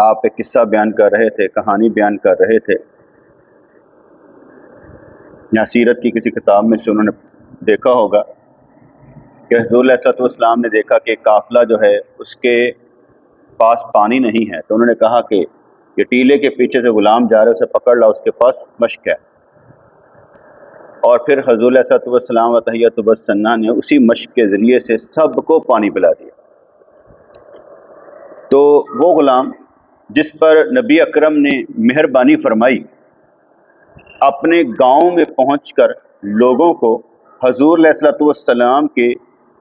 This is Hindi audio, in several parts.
आप एक किस्सा बयान कर रहे थे, कहानी बयान कर रहे थे, या सीरत की किसी किताब में से उन्होंने देखा होगा कि हुज़ूर अलैहिस्सलाम ने देखा कि काफ़िला जो है उसके पास पानी नहीं है, तो उन्होंने कहा कि ये टीले के पीछे से गुलाम जा रहे हैं, उसे पकड़ ला, उसके पास मश्क है। और फिर हुज़ूर अलैहिस्सलाम व तहिय्यतु वस्सन्ना ने उसी मश्क के ज़रिए से सबको पानी पिला दिया। तो वो ग़ुलाम जिस पर नबी अकरम ने मेहरबानी फरमाई, अपने गांव में पहुंचकर लोगों को हुज़ूर अलैहिस्सलाम के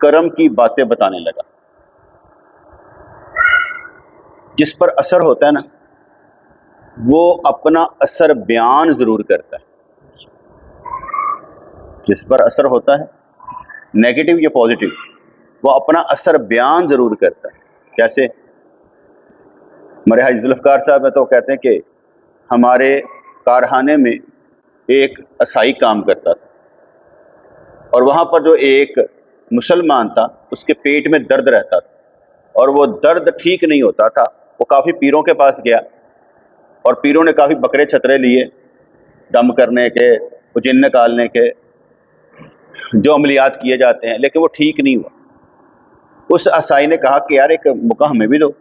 करम की बातें बताने लगा। जिस पर असर होता है ना, वो अपना असर बयान ज़रूर करता है। जिस पर असर होता है, नेगेटिव या पॉजिटिव, वो अपना असर बयान ज़रूर करता है। कैसे? हमारे हाजी जुल्फ़कार साहब है तो कहते हैं कि हमारे कारखाने में एक असाई काम करता था, और वहाँ पर जो एक मुसलमान था उसके पेट में दर्द रहता था, और वो दर्द ठीक नहीं होता था। वो काफ़ी पीरों के पास गया, और पीरों ने काफ़ी बकरे छतरे लिए दम करने के, जिन निकालने के, जो अमलियात किए जाते हैं, लेकिन वो ठीक नहीं हुआ। उस असाई ने कहा कि यार एक मौका हमें भी दो,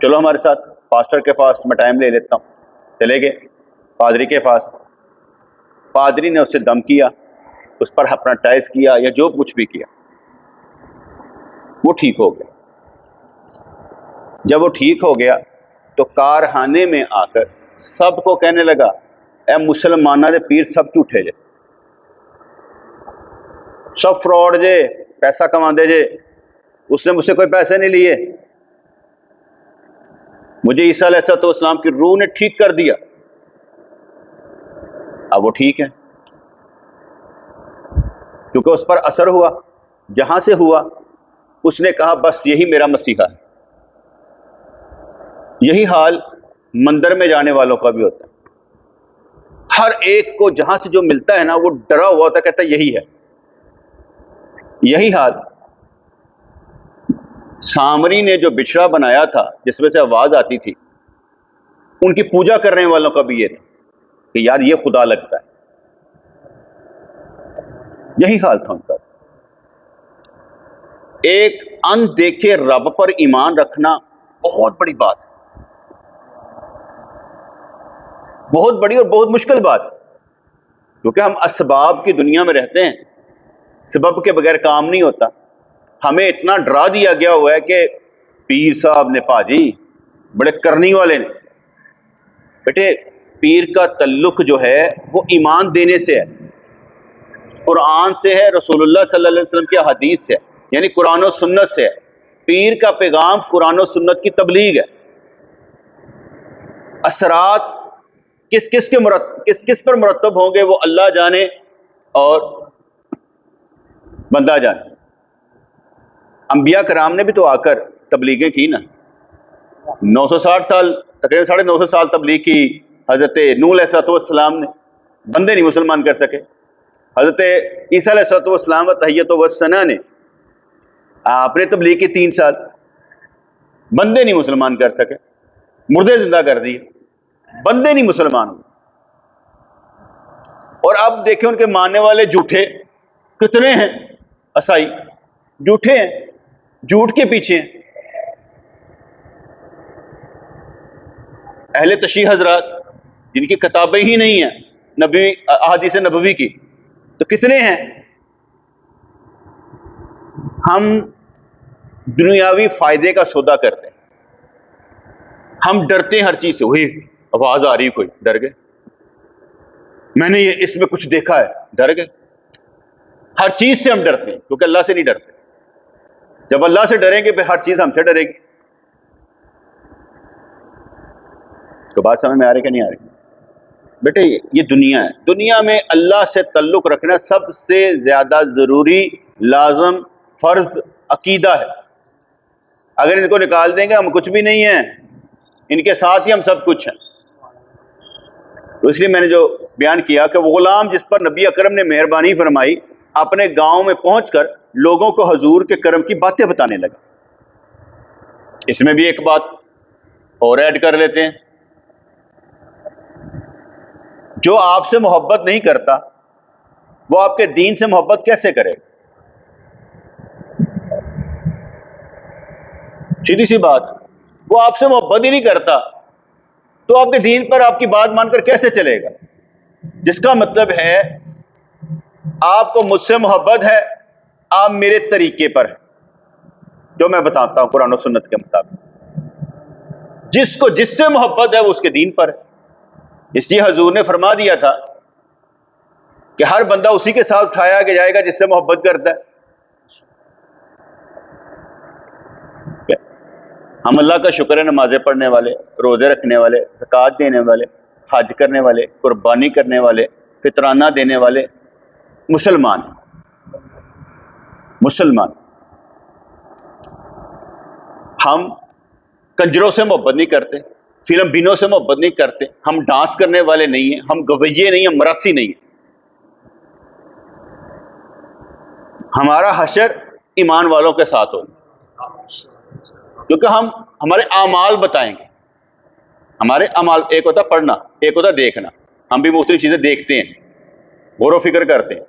चलो हमारे साथ पास्टर के पास, मैं टाइम ले लेता हूँ। चले गए पादरी के पास। पादरी ने उससे दम किया, उस पर हिप्नोटाइज किया या जो कुछ भी किया, वो ठीक हो गया। जब वो ठीक हो गया तो कारखाने में आकर सबको कहने लगा, ए मुसलमाना दे पीर सब झूठे जे, सब फ्रॉड जे, पैसा कमाते जे, उसने मुझसे कोई पैसे नहीं लिए, मुझे ईसा अलैहिस्सलाम की रूह ने ठीक कर दिया। अब वो ठीक है क्योंकि उस पर असर हुआ। जहां से हुआ उसने कहा बस यही मेरा मसीहा है। यही हाल मंदिर में जाने वालों का भी होता है। हर एक को जहां से जो मिलता है ना, वो डरा हुआ होता, कहता है यही है। यही हाल सामरी ने जो बिछड़ा बनाया था जिसमें से आवाज आती थी, उनकी पूजा करने वालों का भी ये था कि यार ये खुदा लगता है। यही हाल था उनका। एक अनदेखे रब पर ईमान रखना बहुत बड़ी बात है, बहुत बड़ी और बहुत मुश्किल बात, क्योंकि हम असबाब की दुनिया में रहते हैं। सबब के बगैर काम नहीं होता। हमें इतना डरा दिया गया हुआ है कि पीर साहब ने, पाजी बड़े करनी वाले ने। बेटे, पीर का तल्लुक जो है वो ईमान देने से है, कुरान से है, रसूलुल्लाह सल्लल्लाहु अलैहि वसल्लम की हदीस से है, यानी कुरान और सुन्नत से है। पीर का पैगाम कुरान और सुन्नत की तबलीग है। असरात किस किस पर मुरतब होंगे वो अल्लाह जाने और बंदा जाने। अंबिया कराम ने भी तो आकर तबलीगें की ना। 960 साल, तकरीबन 950 साल तबलीग की हजरत नूह अलैहिस्सलाम ने, बंदे नहीं मुसलमान कर सके। हजरत ईसा अलैहिस्सलाम व तहिय्यतु वस्सना ने आपने तबलीग की 3 साल, बंदे नहीं मुसलमान कर सके। मुर्दे जिंदा कर दिए, बंदे नहीं मुसलमान हुए। और अब देखें उनके मानने वाले झूठे कितने हैं। असाई झूठे हैं, झूठ के पीछे हैं। अहले तशरीह हजरात जिनकी किताबें ही नहीं है नबी अहादीस नबवी की, तो कितने हैं। हम दुनियावी फायदे का सौदा करते हैं। हम डरते हैं हर चीज से। वही आवाज आ रही, कोई डर गए, मैंने ये इसमें कुछ देखा है, डर गए। हर चीज से हम डरते हैं क्योंकि अल्लाह से नहीं डरते। जब अल्लाह से डरेंगे फिर हर चीज हमसे डरेगी। तो बात समझ में आ रही कि नहीं आ रही? बेटे, ये दुनिया है। दुनिया में अल्लाह से तल्लुक रखना सबसे ज्यादा जरूरी, लाजम, फर्ज अकीदा है। अगर इनको निकाल देंगे हम कुछ भी नहीं है, इनके साथ ही हम सब कुछ हैं। तो इसलिए मैंने जो बयान किया कि वो गुलाम जिस पर नबी अकरम ने मेहरबानी फरमाई, अपने गांव में पहुंचकर लोगों को हुजूर के करम की बातें बताने लगा। इसमें भी एक बात और ऐड कर लेते हैं। जो आपसे मोहब्बत नहीं करता वो आपके दीन से मोहब्बत कैसे करेगा? सीधी सी बात, वो आपसे मोहब्बत ही नहीं करता तो आपके दीन पर आपकी बात मानकर कैसे चलेगा? जिसका मतलब है आपको मुझसे मोहब्बत है, आप मेरे तरीके पर है जो मैं बताता हूं कुरान और सुन्नत के मुताबिक। जिसको जिससे मोहब्बत है वो उसके दीन पर है। इसलिए हजूर ने फरमा दिया था कि हर बंदा उसी के साथ उठाया के जाएगा जिससे मोहब्बत करता है। हम अल्लाह का शुक्र है, नमाजें पढ़ने वाले, रोजे रखने वाले, ज़कात देने वाले, हज करने वाले, कुर्बानी करने वाले, फितराना देने वाले मुसलमान। हम कंजरों से मोहब्बत नहीं करते, फिल्म बिनों से मोहब्बत नहीं करते, हम डांस करने वाले नहीं हैं, हम गवैये नहीं, हम मरासी नहीं हैं। हमारा हशर ईमान वालों के साथ होगा क्योंकि हम हमारे आमाल बताएंगे। हमारे अमाल, एक होता पढ़ना, एक होता देखना। हम भी मुख्तलिफ चीजें देखते हैं, गौर व फिक्र करते हैं।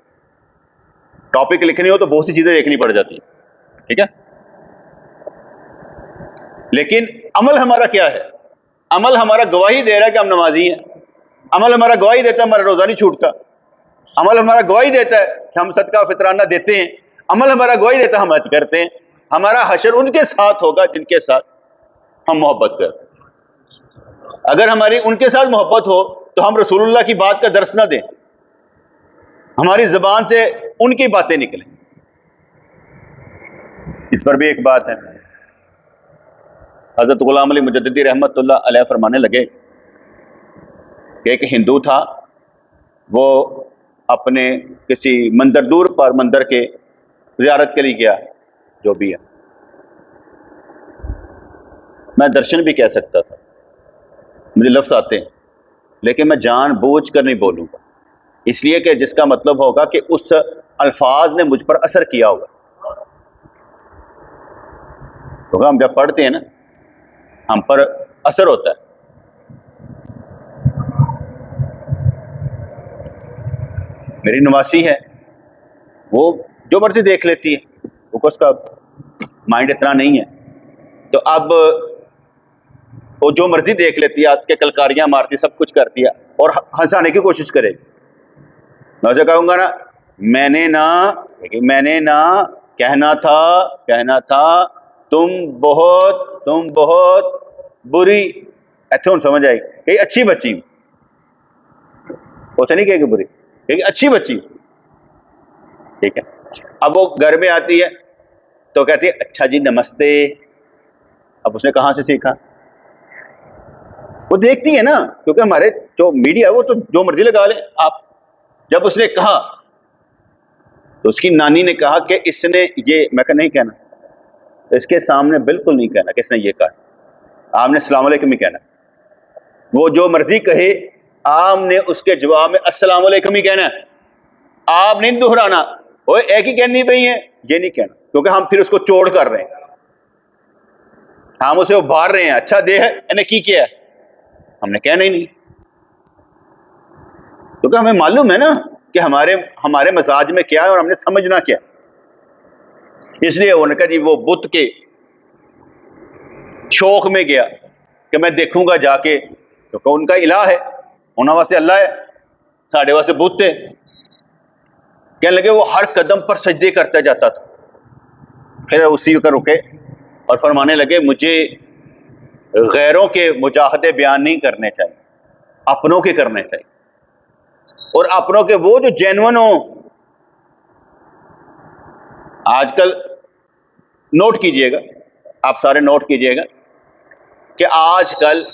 टॉपिक लिखनी हो तो बहुत सी चीजें देखनी पड़ जाती है, ठीक है। लेकिन अमल हमारा क्या है? अमल हमारा गवाही दे रहा है कि हम नमाजी हैं। अमल हमारा गवाही देता है हमारा रोजा नहीं छूटता। अमल हमारा गवाही देता है कि हम सदका फितराना देते हैं। अमल हमारा गवाही देता है हम हज करते हैं। हमारा हशर उनके साथ होगा जिनके साथ हम मोहब्बत करते हैं। अगर हमारी उनके साथ मोहब्बत हो तो हम रसूलुल्लाह की बात का दर्स ना दें, हमारी ज़बान से उनकी बातें निकलें। इस पर भी एक बात है, हज़रत गुलाम अली मुजद्दिदी रहमतुल्लाह अलैह फरमाने लगे कि एक हिंदू था, वो अपने किसी मंदिर, दूर पर मंदिर के ज़ियारत के लिए गया, जो भी है, मैं दर्शन भी कह सकता था, मुझे लफ्ज़ आते हैं, लेकिन मैं जानबूझ कर नहीं बोलूँगा, इसलिए कि जिसका मतलब होगा कि उस अल्फाज ने मुझ पर असर किया होगा। तो हम जब पढ़ते हैं ना, हम पर असर होता है। मेरी नवासी है, वो जो मर्जी देख लेती है, वो उसका माइंड इतना नहीं है, तो अब वो जो मर्जी देख लेती है, आपके कलकारियां मारती, सब कुछ करती है और हंसाने की कोशिश करेगी। मैं उसे कहूँगा ना, मैंने ना कहना था तुम बहुत बुरी, अच्छा समझ आएगी, कहीं अच्छी बच्ची, वो तो नहीं कहेगी बुरी, कहेगी अच्छी बच्ची, ठीक है। अब वो घर में आती है तो कहती है अच्छा जी नमस्ते। अब उसने कहाँ से सीखा? वो देखती है ना, क्योंकि हमारे जो मीडिया है वो तो जो मर्जी लगा ले आप। जब उसने कहा तो उसकी नानी ने कहा कि इसने ये, मैं कहा नहीं कहना, इसके सामने बिल्कुल नहीं कहना कि इसने ये कहा, आपने अस्सलाम वालेकुम ही कहना। वो जो मर्जी कहे, आपने उसके जवाब में अस्सलाम वालेकुम ही कहना है, आप नहीं दोहराना, वो एक ही कहनी पई है, ये नहीं कहना, क्योंकि हम फिर उसको चोड़ कर रहे हैं, हम उसे उभार रहे हैं, अच्छा दे है इन्हें की किया है, हमने कहना ही नहीं, क्योंकि हमें मालूम है ना कि हमारे मजाज में क्या है और हमने समझना क्या। इसलिए उन्होंने कहा जी वो बुत के शौक में गया कि मैं देखूंगा जाके, क्योंकि उनका इलाह है, उन्होंने वास्ते अल्लाह है, साढ़े वास्ते बुत है। कहने लगे वो हर कदम पर सजदे करता जाता था। फिर उसी का रुके और फरमाने लगे मुझे गैरों के मुजाहदे बयान नहीं करने चाहिए, अपनों के करने चाहिए, और अपनों के वो जो जेन्युइन हो। आजकल नोट कीजिएगा, आप सारे नोट कीजिएगा कि आजकल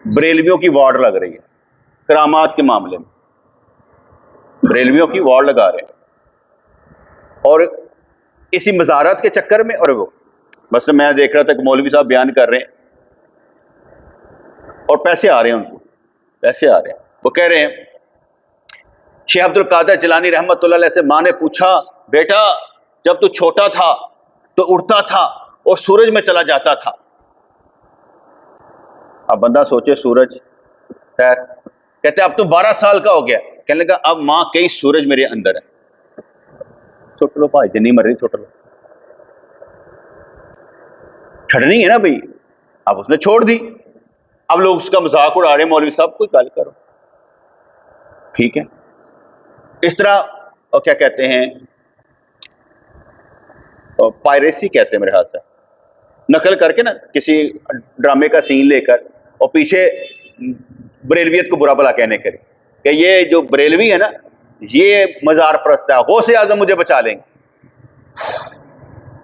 बरेलवियों की वार्ड लग रही है, करामात के मामले में बरेलवियों की वार्ड लगा रहे हैं, और इसी मज़ारत के चक्कर में, और वो बस मैं देख रहा था कि मौलवी साहब बयान कर रहे हैं और पैसे आ रहे हैं, उनको पैसे आ रहे हैं। वो कह रहे हैं शेख अब्दुल कादिर जिलानी रहमतुल्लाह अलैह से माँ ने पूछा, बेटा जब तू छोटा था तो उड़ता था और सूरज में चला जाता था, अब बंदा सोचे सूरज, खैर कहते अब तो 12 साल का हो गया, कहने लगा अब माँ कई सूरज मेरे अंदर है। छुट लो भाई, जिन्नी मर्जी छुट लो, छड़नी है ना भाई। अब उसने छोड़ दी, अब लोग उसका मजाक उड़ा रहे, मौलवी साहब कोई गल करो, ठीक है। इस तरह और क्या कहते हैं, पायरेसी कहते हैं मेरे हाथ से, नकल करके ना किसी ड्रामे का सीन लेकर और पीछे बरेलवियत को बुरा भला कहने के लिए कि ये जो बरेलवी है ना ये मजार परस्त है, गौसे आजम मुझे बचा लेंगे,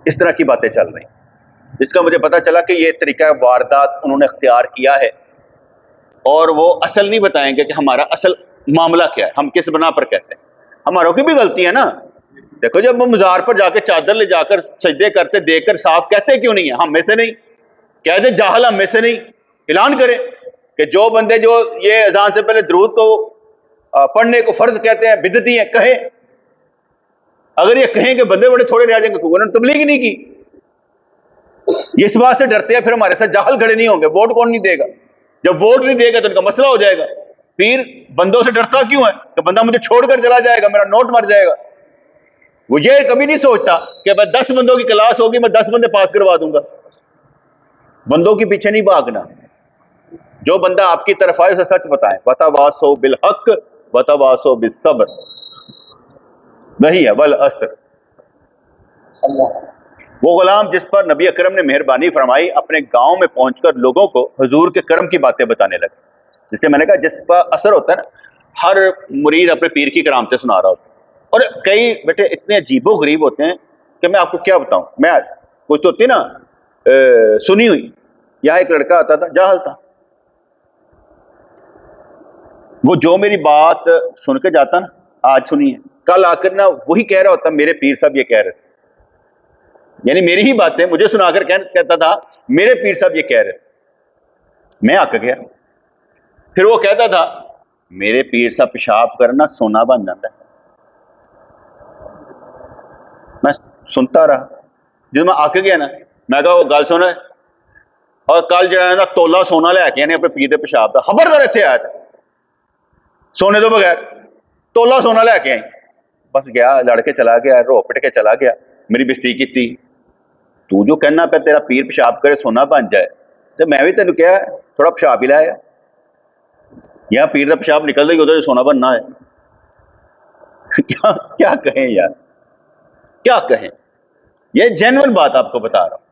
इस तरह की बातें चल रही, जिसका मुझे पता चला कि ये तरीका वारदात उन्होंने अख्तियार किया है और वो असल नहीं बताएंगे कि हमारा असल मामला क्या है, हम किस बना पर कहते हैं। हमारों की भी गलती है ना। देखो जब हम मजार पर जाकर चादर ले जाकर सजदे करते देखकर साफ कहते क्यों नहीं है, हम में से नहीं कह दे, जाहल हम में से नहीं, ऐलान करें कि जो बंदे जो ये अजान से पहले दरूद को पढ़ने को फर्ज कहते हैं बिदती हैं, कहे। अगर ये कहें कि बंदे बड़े थोड़े रह जाएंगे, उन्होंने तबलीग नहीं की, ये इस बात से डरते हैं फिर हमारे साथ जाहल खड़े नहीं होंगे, वोट कौन नहीं देगा, जब वोट नहीं देगा तो उनका मसला हो जाएगा। पीर बंदों से डरता क्यों है कि बंदा मुझे छोड़कर चला जाएगा, मेरा नोट मर जाएगा। वो ये कभी नहीं सोचता कि मैं 10 बंदों की क्लास होगी, मैं 10 बंदे पास करवा दूंगा। बंदों के पीछे नहीं भागना, जो बंदा आपकी तरफ आए उसे सच बताएं। वतवासो बिल हक वतवासो बिस सब्र, वही है वल असर। वो गुलाम जिस पर नबी अकरम ने मेहरबानी फरमाई, अपने गांव में पहुंचकर लोगों को हुजूर के करम की बातें बताने लगे। जिससे मैंने कहा जिस पर असर होता है ना, हर मुरीद अपने पीर की करामतें सुना रहा होता है। और कई बेटे इतने अजीबो गरीब होते हैं कि मैं आपको क्या बताऊं। मैं कुछ तो होती ना सुनी हुई, यहाँ एक लड़का आता था, जाहल था, वो जो मेरी बात सुन के जाता ना, आज सुनिए, कल आकर ना वही कह रहा होता मेरे पीर साहब ये कह रहे थे, यानी मेरी ही बातें मुझे सुनाकर कहता था मेरे पीर साहब ये कह रहे थे। मैं आकर गया, फिर वो कहता था मेरे पीर साहब पेशाब करना सोना बन जाता है। मैं सुनता रहा, जब मैं आके गया ना, मैं कहा वो गल सुन, और कल जो है ना तोला सोना लैके आने अपने पीर के पेशाब का, खबरदार इतने आया था सोने तो बगैर, तोला सोना लैके आई। बस गया, लड़के चला गया, रो पिट के चला गया, मेरी बेइज्जती की थी। तू जो कहना पे तेरा पीर पेशाब करे सोना बन जाए, तो मैं भी तेन क्या थोड़ा पेशाब ही लाया, यहाँ पीर का पेशाब निकल देगी उधर सोना बनना है। क्या कहें यार, क्या कहें। ये जेन्युइन बात आपको बता रहा हूं।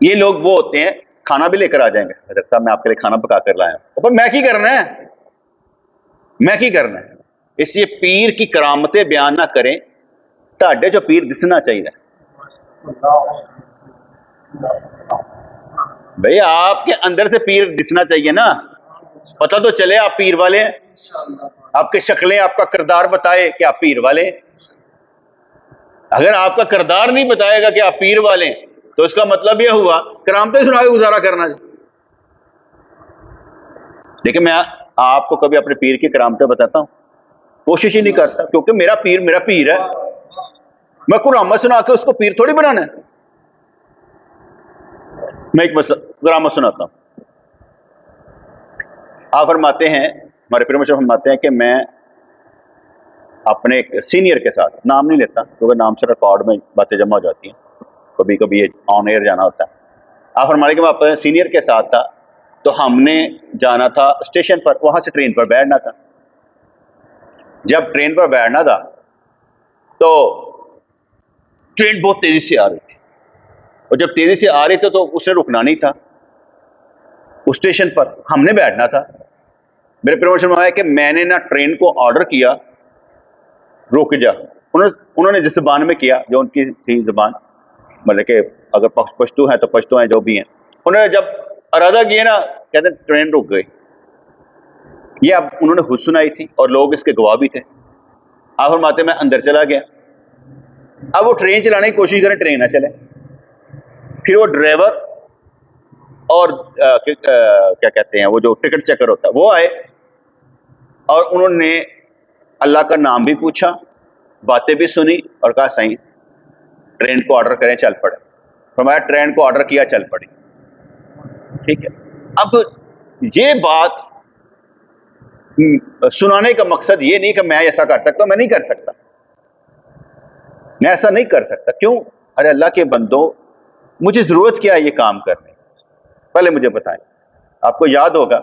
ये लोग वो होते हैं, खाना भी लेकर आ जाएंगे, हजरत साहब मैं आपके लिए खाना पका कर लाया, पर मैं की करना है, मैं की करना है। इसलिए पीर की करामतें बयान ना करें, ताड़े जो पीर दिसना चाहिए। भाई आपके अंदर से पीर दिसना चाहिए ना, पता तो चले आप पीर वाले हैं, आपके शक्लें आपका किरदार बताए कि आप पीर वाले हैं। अगर आपका किरदार नहीं बताएगा कि आप पीर वाले हैं, तो इसका मतलब यह हुआ करामतें सुना के गुजारा करना। लेकिन मैं आपको कभी अपने पीर की करामतें बताता हूं, कोशिश ही नहीं करता, क्योंकि मेरा पीर है। मैं कुरामत सुना के उसको पीर थोड़ी बनाना है। मैं एक कुरामत सुनाता हूं। आप फरमाते हैं, हमारे पीर मुझे फरमाते हैं कि मैं अपने एक सीनियर के साथ, नाम नहीं लेता क्योंकि नाम से रिकॉर्ड में बातें जमा हो जाती हैं, कभी कभी ये ऑन एयर जाना होता है। आप फरमाते कि मैं अपने सीनियर के साथ था, तो हमने जाना था स्टेशन पर, वहां से ट्रेन पर बैठना था। जब ट्रेन पर बैठना था तो ट्रेन बहुत तेजी से आ रही थी, और जब तेजी से आ रही थी तो उसे रुकना नहीं था, उस स्टेशन पर हमने बैठना था। मेरे प्रमोशन में आया कि मैंने ना ट्रेन को ऑर्डर किया रुक जा, उन्होंने जिस जबान में किया जो उनकी थी जबान, मतलब कि अगर पश्तो है तो पश्तो हैं जो भी हैं, उन्होंने जब इरादा किया ना, कहते ट्रेन रुक गई। ये अब उन्होंने खुद सुनाई थी और लोग इसके गवाह भी थे। आप फरमाते मैं अंदर चला गया, अब वो ट्रेन चलाने की कोशिश करें, ट्रेन ना चले। फिर वो ड्राइवर और क्या कहते हैं वो जो टिकट चेकर होता है वो आए, और उन्होंने अल्लाह का नाम भी पूछा, बातें भी सुनी, और कहा सही ट्रेन को ऑर्डर करें, चल पड़े। फरमाया ट्रेन को ऑर्डर किया, चल पड़ी। ठीक है, अब ये बात सुनाने का मकसद ये नहीं कि मैं ऐसा कर सकता हूं, मैं नहीं कर सकता, मैं ऐसा नहीं कर सकता। क्यों? अरे अल्लाह के बंदो, मुझे जरूरत क्या है ये काम करने? पहले मुझे बताएं। आपको याद होगा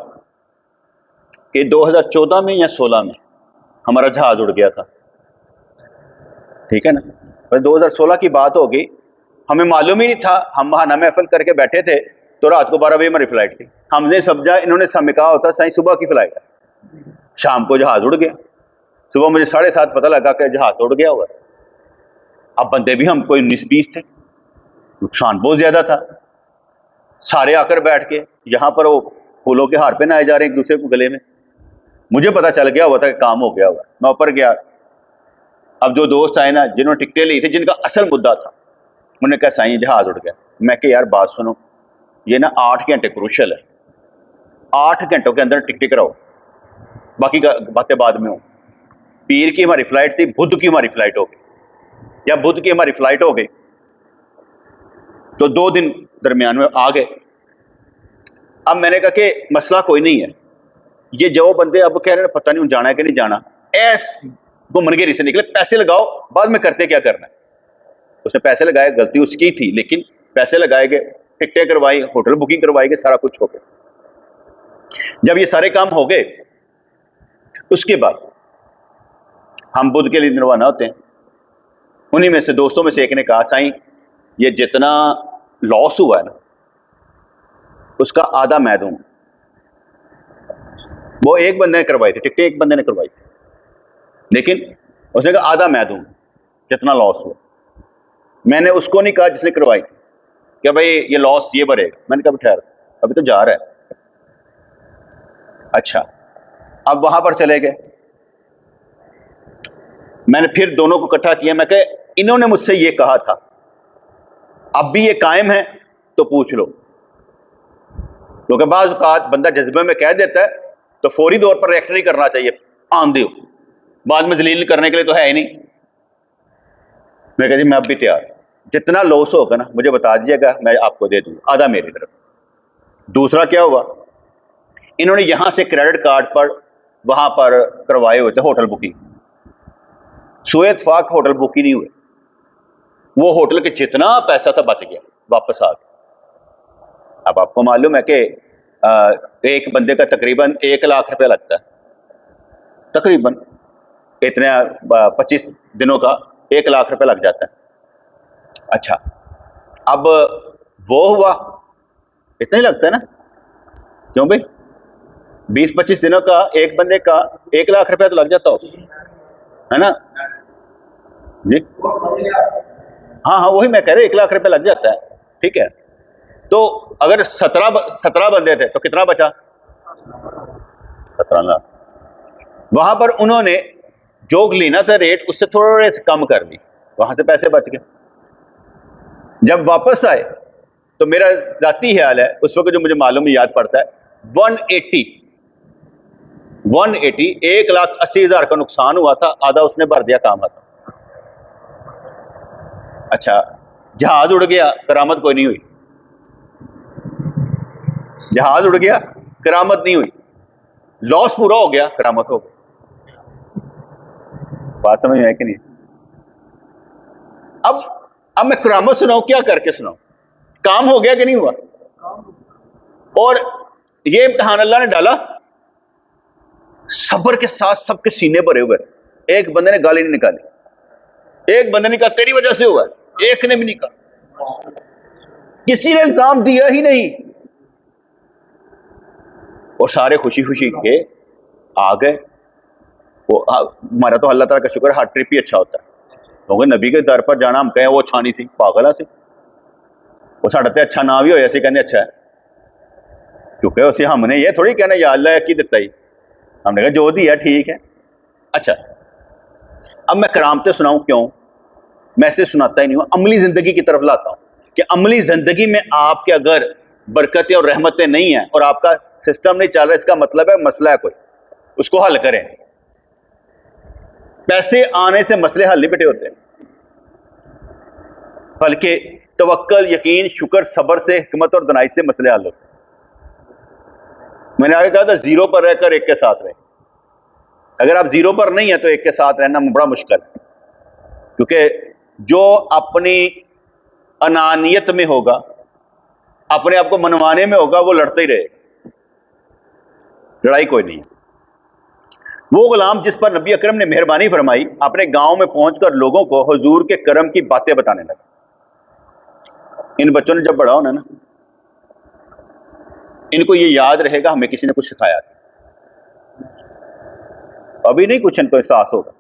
कि 2014 में या 16 में हमारा जहाज उड़ गया था, ठीक है ना? पर 2016 की बात हो गई, हमें मालूम ही नहीं था। हम वहां ना महफिल करके बैठे थे तो रात को 12 बजे हमारी फ्लाइट थी। हमने समझा इन्होंने हमें कहा होता साईं सुबह की फ्लाइट है। शाम को जहाज उड़ गया, सुबह मुझे 7:30 पता लगा कि जहाज उड़ गया हुआ। अब बंदे भी हम कोई 19-20 थे, नुकसान बहुत ज्यादा था। सारे आकर बैठ के यहाँ पर वो फूलों के हार पहनाए जा रहे हैं एक दूसरे को गले में। मुझे पता चल गया हुआ था कि काम हो गया हुआ। मैं ऊपर गया। अब जो दोस्त आए ना, जिन्होंने टिकटें ली थी, जिनका असल मुद्दा था, उन्होंने कहा साईं जहाज उड़ गया। मैं कहा यार बात सुनो, ये ना 8 घंटे क्रूशल है, 8 घंटों के अंदर टिकटें कराओ, बाकी बातें बाद में हो। पीर की हमारी फ्लाइट थी, बुध की हमारी फ्लाइट हो गई, या बुध की हमारी फ्लाइट हो गई, तो 2 दिन दरमियान में आ गए। अब मैंने कहा कि मसला कोई नहीं है, ये जो बंदे अब कह रहे हैं पता नहीं जाना है कि नहीं जाना, ऐस घुमनगेरी से निकले, पैसे लगाओ, बाद में करते क्या करना है। उसने पैसे लगाए, गलती उसकी थी, लेकिन पैसे लगाए गए, टिकटें करवाई, होटल बुकिंग करवाई गई, सारा कुछ हो गया। जब ये सारे काम हो गए, उसके बाद हम बुध के लिए रवाना होते हैं। उन्हीं में से दोस्तों में से एक ने कहा साईं ये जितना लॉस हुआ है ना, उसका आधा मैं दूंगा। वो एक बंदे ने करवाई थी टिकटें, एक बंदे ने करवाई थी, लेकिन उसने कहा आधा मैं दूंगा जितना लॉस हुआ। मैंने उसको नहीं कहा जिसने करवाई थी कि भाई ये लॉस ये भरेगा। मैंने कहा ठहर, अभी तो जा रहा है। अच्छा, अब वहां पर चले गए। मैंने फिर दोनों को इकट्ठा किया। मैं कहा इन्होंने मुझसे ये कहा था, अब भी ये कायम है तो पूछ लो। क्योंकि बाज़ औक़ात बंदा जज्बे में कह देता है तो फौरी तौर पर रिएक्ट नहीं करना चाहिए, आंधी हो, बाद में जलील करने के लिए तो है ही नहीं। मैं कह जी मैं अब भी तैयार, जितना लॉस होगा ना मुझे बता दीजिएगा, मैं आपको दे दूंगा, आधा मेरी तरफ से। दूसरा क्या हुआ, इन्होंने यहां से क्रेडिट कार्ड पर वहां पर करवाए हुए थे होटल बुकिंग, सुए इत्तफाक होटल बुक ही नहीं हुए। वो होटल के जितना पैसा था बच गया, वापस आ गया। अब आपको मालूम है कि एक बंदे का तकरीबन 1 लाख रुपया लगता है, तकरीबन इतने 25 दिनों का 1 लाख रुपया लग जाता है। अच्छा, अब वो हुआ, इतना ही लगता है ना, क्यों भाई 20-25 दिनों का एक बंदे का 1 लाख रुपया तो लग जाता हो, है ना जी? हाँ, वही मैं कह रहा हूं, 1 लाख रुपया लग जाता है, ठीक है। तो अगर 17 बंदे थे तो कितना बचा? 17 लाख। वहां पर उन्होंने जो लेना था रेट उससे थोड़े से कम कर दी, वहां से पैसे बच गए। जब वापस आए तो मेरा जाती ख्याल है उस वक्त जो मुझे मालूम याद पड़ता है 180 1,80,000 का नुकसान हुआ था, आधा उसने भर दिया काम आता। अच्छा, जहाज उड़ गया, करामत कोई नहीं हुई। जहाज उड़ गया, करामत नहीं हुई, लॉस पूरा हो गया, करामत हो गई। बात समझ में है कि नहीं? अब मैं करामत सुनाऊं, क्या करके सुनाऊं? काम हो गया कि नहीं हुआ? और ये इम्तिहान अल्लाह ने डाला, सब्र के साथ सबके सीने भरे हुए। एक बंदे ने गाली नहीं निकाली, एक बंदे ने कहा तेरी वजह से हुआ, एक ने भी नहीं कहा, किसी ने इल्जाम दिया ही नहीं, और सारे खुशी खुशी के आ गए। वो हमारा तो अल्लाह ताला का शुक्र, हर ट्रिप ही अच्छा होता है, क्योंकि नबी के दर पर जाना हम कहें वो अच्छा नहीं सी, पागल सी, वो साढ़े ते अच्छा ना भी हो ऐसे कहने अच्छा है, क्योंकि उसे हमने ये थोड़ी कहना या अल्लाह की दिता ही, हमने कहा जो दिया ठीक है। अच्छा, अब मैं करामतें सुनाऊं क्यों? मैं इसे सुनाता ही नहीं हूं, अमली जिंदगी की तरफ लाता हूं कि अमली जिंदगी में आपके अगर बरकतें और रहमतें नहीं है और आपका सिस्टम नहीं चल रहा, इसका मतलब है मसला है कोई, उसको हल करें। पैसे आने से मसले हल नहीं बेटे होते, बल्कि तवक्कल, यकीन, शुक्र, सब्र से, हिकमत और दनाई से मसले हल होते। मैंने आगे कहा था जीरो पर रहकर एक के साथ रहे। अगर आप जीरो पर नहीं है तो एक के साथ रहना बड़ा मुश्किल है, क्योंकि जो अपनी अनानियत में होगा, अपने आप को मनवाने में होगा, वो लड़ते ही रहेगा, लड़ाई कोई नहीं है। वो गुलाम जिस पर नबी अकरम ने मेहरबानी फरमाई, अपने गांव में पहुंचकर लोगों को हुजूर के करम की बातें बताने लगा। इन बच्चों ने जब बड़ा होना ना, इनको ये याद रहेगा हमें किसी ने कुछ सिखाया था। अभी नहीं कुछ इनको एहसास होगा,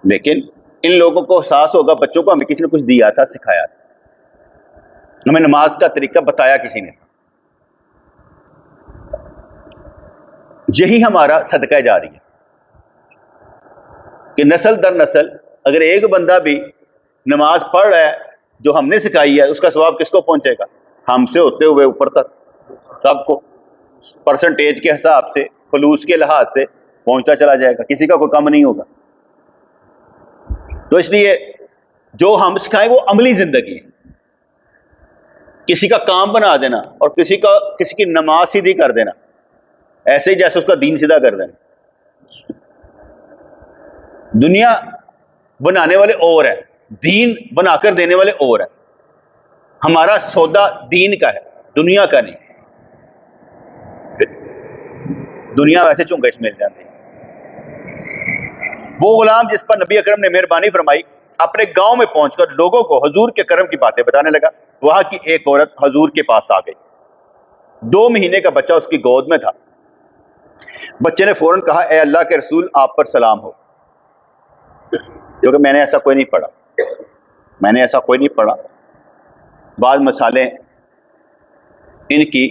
लेकिन इन लोगों को एहसास होगा, बच्चों को हमें किसी ने कुछ दिया था, सिखाया था, हमें नमाज का तरीका बताया किसी ने। यही हमारा सदका जारी है कि नस्ल दर नस्ल अगर एक बंदा भी नमाज पढ़ रहा है जो हमने सिखाई है, उसका सवाब किसको पहुंचेगा? हमसे होते हुए ऊपर तक सबको, परसेंटेज के हिसाब से, खलूस के लिहाज से पहुंचता चला जाएगा, किसी का कोई कम नहीं होगा। तो इसलिए जो हम सिखाएं वो अमली जिंदगी है। किसी का काम बना देना और किसी की नमाज सीधी कर देना, ऐसे ही जैसे उसका दीन सीधा कर देना। दुनिया बनाने वाले और है, दीन बनाकर देने वाले और है। हमारा सौदा दीन का है, दुनिया का नहीं। दुनिया वैसे चुंगेश मिल जाती है। वो गुलाम जिस पर नबी अकरम ने मेहरबानी फरमाई, अपने गांव में पहुंचकर लोगों को हुजूर के करम की बातें बताने लगा। वहां की एक औरत हुजूर के पास आ गई। 2 महीने का बच्चा उसकी गोद में था। बच्चे ने फौरन कहा, ए अल्लाह के रसूल, आप पर सलाम हो। क्योंकि मैंने ऐसा कोई नहीं पढ़ा। बाद मसाले इनकी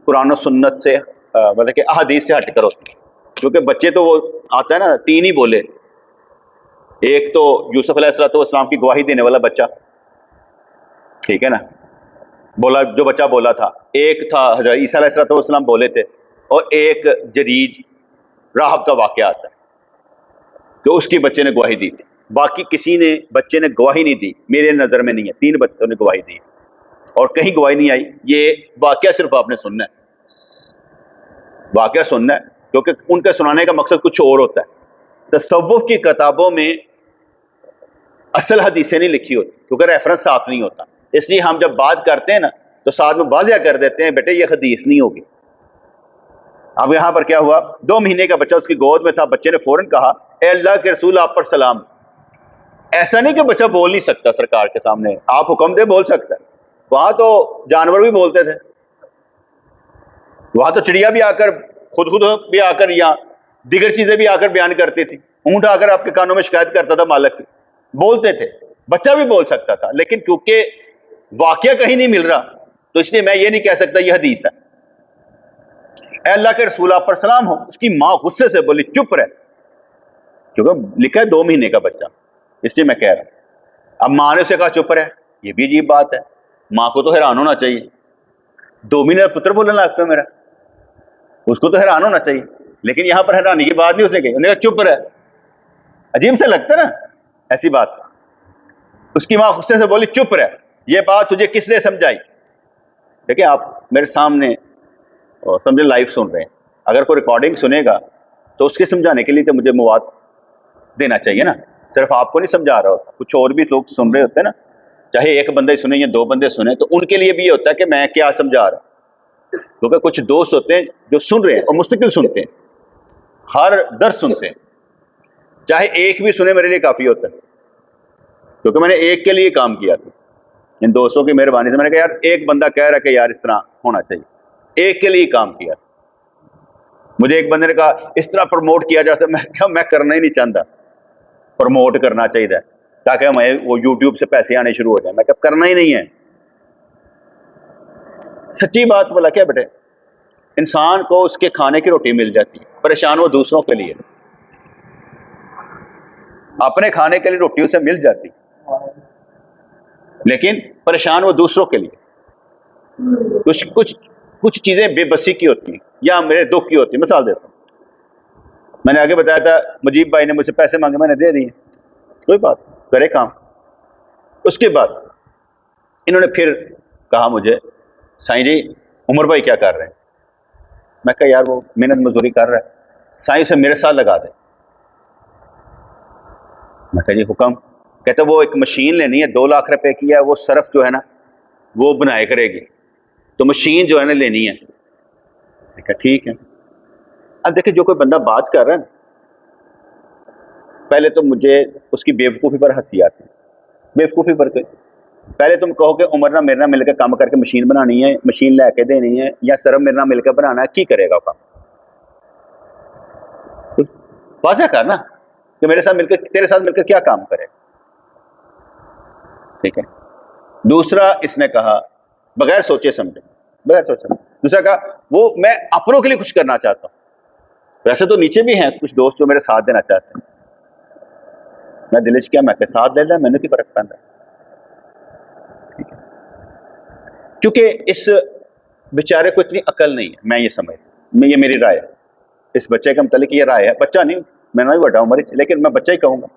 कुरान और सुन्नत से मतलब कि अहादीस से हटकर होती, क्योंकि बच्चे तो वो आता है ना, 3 ही बोले। एक तो यूसुफ अलैहिस्सलाम की गवाही देने वाला बच्चा, ठीक है ना, बोला, जो बच्चा बोला था। एक था हज़रत ईसा अलैहिस्सलाम बोले थे, और एक जरीज राहब का वाक़या आता है कि उसकी बच्चे ने गवाही दी थी। बाकी बच्चे ने गवाही नहीं दी, मेरे नज़र में नहीं है। 3 बच्चों ने गवाही दी और कहीं गवाही नहीं आई। ये वाक़या सिर्फ आपने सुनना है, क्योंकि उनका सुनाने का मकसद कुछ और होता है। तसव्वुफ की किताबों में असल हदीसें नहीं लिखी होती, क्योंकि रेफरेंस साफ नहीं होता। इसलिए हम जब बात करते हैं ना, तो साथ में वाज़िया कर देते हैं, बेटे ये हदीस नहीं होगी। अब यहाँ पर क्या हुआ, 2 महीने का बच्चा उसकी गोद में था। बच्चे ने फौरन कहा, ए अल्लाह के रसूल, आप पर सलाम। ऐसा नहीं कि बच्चा बोल नहीं सकता सरकार के सामने, आप हुक्म दे बोल सकता है। वहां तो जानवर भी बोलते थे, वहां तो चिड़िया भी आकर खुद भी आकर, या दिगर चीजें भी आकर बयान करती थी। ऊंट आकर आपके कानों में शिकायत करता था, मालिक की, बोलते थे। बच्चा भी बोल सकता था, लेकिन क्योंकि वाकया कहीं नहीं मिल रहा, तो इसलिए मैं ये नहीं कह सकता यह हदीस है। अल्लाह के रसूल, आप पर सलाम हो। उसकी माँ गुस्से से बोली, चुप रह, क्योंकि लिखा है 2 महीने का बच्चा, इसलिए मैं कह रहा हूं। अब माँ ने उसे कहा चुप रह, ये भी अजीब बात है। माँ को तो हैरान होना चाहिए, 2 महीने का पुत्र बोलने लगता है मेरा, उसको तो हैरान होना चाहिए। लेकिन यहां पर हैरानी की बात नहीं उसने कही, उसने कहा चुप रह। अजीब से लगता ना ऐसी बात। उसकी माँ गुस्से से बोली, चुप रह, ये बात तुझे किसने समझाई? देखिए, आप मेरे सामने समझे लाइव सुन रहे हैं, अगर कोई रिकॉर्डिंग सुनेगा तो उसके समझाने के लिए तो मुझे मवाद देना चाहिए ना। सिर्फ आपको नहीं समझा रहा होता, कुछ और भी लोग सुन रहे होते हैं ना, चाहे एक बंदा ही सुने या 2 बंदे सुने, तो उनके लिए भी ये होता है कि मैं क्या समझा रहा। क्योंकि कुछ दोस्त होते हैं जो सुन रहे हैं और मुस्तकिल सुनते हैं, हर दर्स सुनते हैं। चाहे एक भी सुने मेरे लिए काफ़ी होता है, क्योंकि मैंने एक के लिए काम किया था। इन दोस्तों की मेहरबानी से मैंने कहा, यार एक बंदा कह रहा है कि यार इस तरह होना चाहिए, एक के लिए काम किया। मुझे एक बंदे ने कहा इस तरह प्रमोट किया जा सकता, मैं क्या, मैं करना ही नहीं चाहता। प्रमोट करना चाहिए ताकि हमें वो यूट्यूब से पैसे आने शुरू हो जाए, मैं क्या, करना ही नहीं है। सच्ची बात बोला क्या बेटे, इंसान को उसके खाने की रोटी मिल जाती है, परेशान वो दूसरों के लिए। अपने खाने के लिए रोटी उसे मिल जाती, लेकिन परेशान वो दूसरों के लिए। कुछ चीजें बेबसी की होती हैं या मेरे दुख की होती है। मिसाल देता हूँ, मैंने आगे बताया था, मुजीब भाई ने मुझसे पैसे मांगे, मैंने दे दिए, कोई बात, करे काम। उसके बाद इन्होंने फिर कहा मुझे, साईं जी उमर भाई क्या कर रहे हैं? मैं कहा यार वो मेहनत मजदूरी कर रहा है, साईं उसे मेरे साथ लगा दे। मैं कहा जी हुक्म। कहते वो एक मशीन लेनी है, 2 लाख रुपए की है, वो सर्फ जो है ना वो बनाए करेगी, तो मशीन जो है ना लेनी है। मैं कहा ठीक है। अब देखिए जो कोई बंदा बात कर रहा है, पहले तो मुझे उसकी बेवकूफ़ी पर हंसी आती है। बेवकूफ़ी पर कोई, पहले तुम कहो कि उमर ना मेरे ना मिलकर काम करके मशीन बनानी है, मशीन लेके देनी है, या सर्फ मेरे ना मिलकर बनाना है, की करेगा काम? वाज़ह कर ना कि मेरे साथ मिलकर, तेरे साथ मिलकर क्या काम करेगा। ठीक है। दूसरा इसने कहा बगैर सोचे समझे, बगैर सोचे समझे। दूसरा कहा वो मैं अपनों के लिए कुछ करना चाहता हूँ। वैसे तो नीचे भी हैं कुछ दोस्त जो मेरे साथ देना चाहते हैं। मैं दिलिश क्या, मैं के साथ ले लें, मैंने की फर्क पैदा। ठीक है। क्योंकि इस बेचारे को इतनी अकल नहीं है, मैं ये समझता, ये मेरी राय है। इस बच्चे के मतलब ये राय है, बच्चा नहीं, मैं ना ही बड़ा उम्र, लेकिन मैं बच्चा ही कहूँगा।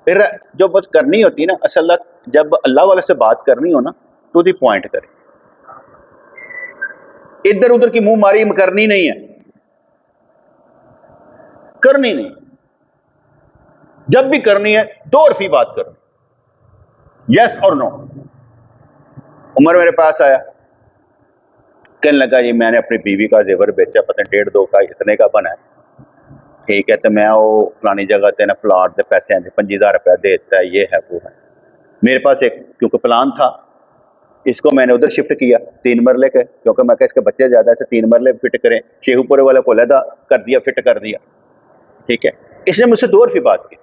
फिर जो बात करनी होती है ना, असल जब अल्लाह वाले से बात करनी हो ना, तो दी पॉइंट करे, इधर उधर की मुंह मारी करनी नहीं है, करनी नहीं। जब भी करनी है 2 अरफी बात करो, यस और नो। उमर मेरे पास आया, कहने लगा ये मैंने अपनी बीवी का जेवर बेचा, पता नहीं 1.5-2 का इतने का बना है। ठीक है, तो मैं वो फलानी जगह ते ना प्लाट के पैसे आए 25,000 रुपया देता है, ये है वो है। मेरे पास एक क्योंकि प्लान था, इसको मैंने उधर शिफ्ट किया 3 मरले के, क्योंकि मैं इसके बच्चे ज़्यादा है, 3 मरले फिट करें। शेखुपुरे वाले को लदा कर दिया, फिट कर दिया। ठीक है। इसने मुझसे 2 अरफी बात की,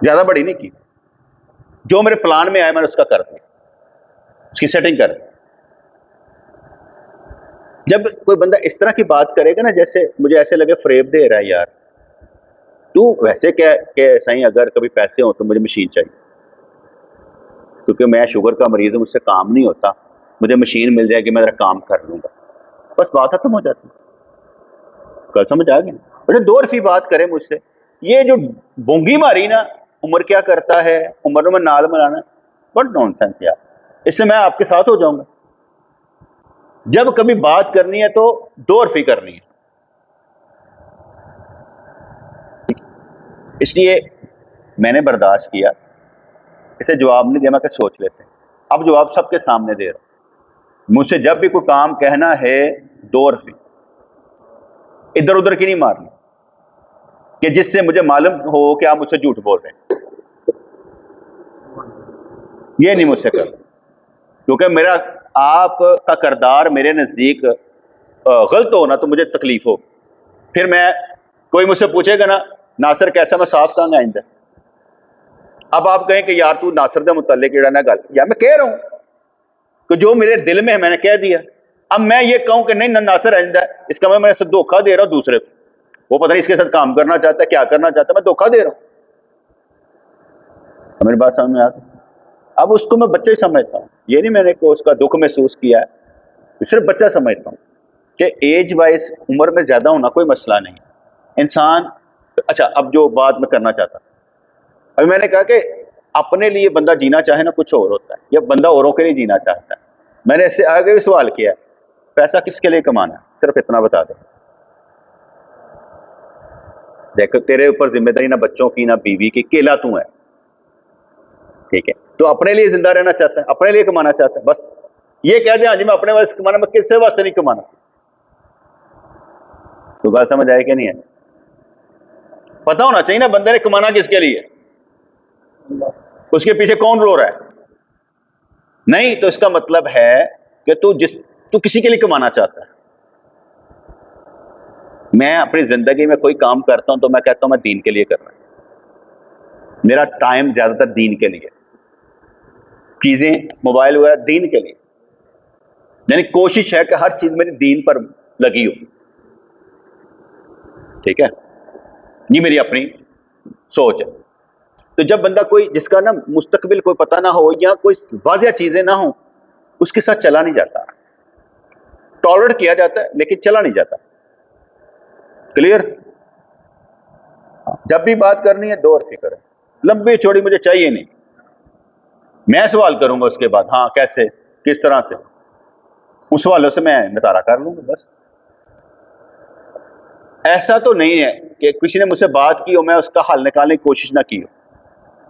ज़्यादा बड़ी नहीं की। जो मेरे प्लान में आया मैंने उसका कर दिया, उसकी सेटिंग कर दी। जब कोई बंदा इस तरह की बात करेगा ना, जैसे मुझे ऐसे लगे फ्रेब दे रहा है, यार तू वैसे क्या कि सही अगर कभी पैसे हो तो मुझे मशीन चाहिए, क्योंकि मैं शुगर का मरीज हूँ, मुझसे काम नहीं होता, मुझे मशीन मिल जाएगी, मैं जरा काम कर लूँगा, बस बात खत्म हो जाती। कल समझ आ गया। मुझे 2 अरफी बात करे मुझसे, ये जो बोंगी मारी ना, उमर क्या करता है, उमर में नाल मलाना, बट नॉनसेंस यार, इससे मैं आपके साथ हो जाऊंगा। जब कभी बात करनी है तो 2 अरफी करनी है। इसलिए मैंने बर्दाश्त किया, इसे जवाब नहीं दिया, मैं सोच लेते हैं। अब जवाब सबके सामने दे रहा हूं, मुझसे जब भी कोई काम कहना है 2 अरफी, इधर उधर की नहीं मारनी कि जिससे मुझे मालूम हो कि आप मुझसे झूठ बोल रहे हैं। ये नहीं मुझसे कर, क्योंकि मेरा आपका किरदार मेरे नज़दीक गलत हो ना तो मुझे तकलीफ हो। फिर मैं, कोई मुझसे पूछेगा ना नासिर कैसा, मैं साफ कहूँगा आइंदा। अब आप कहें कि यार तू नासिर के मुतालिक ना गल, यार मैं कह रहा हूँ कि जो मेरे दिल में है मैंने कह दिया। अब मैं ये कहूँ कि नहीं नासिर आइंदा, इसका मैं इससे धोखा दे रहा हूँ दूसरे को, वो पता नहीं इसके साथ काम करना चाहता है, क्या करना चाहता है, मैं धोखा दे रहा हूँ। मेरी बात समझ में आती। अब उसको मैं बच्चा ही समझता हूँ, ये नहीं मैंने को उसका दुख महसूस किया है, सिर्फ बच्चा समझता हूँ कि एज वाइज उम्र में ज़्यादा होना कोई मसला नहीं इंसान। अच्छा, अब जो बात मैं करना चाहता, अभी मैंने कहा कि अपने लिए बंदा जीना चाहे ना कुछ और होता है, या बंदा औरों के लिए जीना चाहता है। मैंने इससे आगे भी सवाल किया है, पैसा किसके लिए कमाना है, सिर्फ इतना बता दो। देखो तेरे ऊपर जिम्मेदारी ना बच्चों की ना बीवी की, केला तू है, ठीक है, तो अपने लिए जिंदा रहना चाहता है, अपने लिए कमाना चाहता है, बस ये कह दे हाँ जी मैं अपने वास्ते कमाना, मैं किससे वास्ते नहीं कमाना। तो बात समझ आए कि नहीं है? पता होना चाहिए ना बंदे ने कमाना किसके लिए, उसके पीछे कौन रो रहा है। नहीं तो इसका मतलब है कि तू किसी के लिए कमाना चाहता है। मैं अपनी जिंदगी में कोई काम करता हूं तो मैं कहता हूं मैं दीन के लिए कर रहा हूं, मेरा टाइम ज्यादातर दीन के लिए, चीजें मोबाइल वगैरह दीन के लिए, यानी कोशिश है कि हर चीज मेरी दीन पर लगी हो। ठीक है, ये मेरी अपनी सोच है। तो जब बंदा कोई जिसका ना मुस्तकबिल कोई पता ना हो या कोई वाजिया चीजें ना हो, उसके साथ चला नहीं जाता, टॉलरेट किया जाता है लेकिन चला नहीं जाता। क्लियर? जब भी बात करनी है 2 अरफी करें, लंबी चौड़ी मुझे चाहिए नहीं, मैं सवाल करूंगा उसके बाद हाँ कैसे किस तरह से, उस वालों से मैं नितारा कर लूंगा बस। ऐसा तो नहीं है कि किसी ने मुझसे बात की हो मैं उसका हल निकालने की कोशिश ना की हो।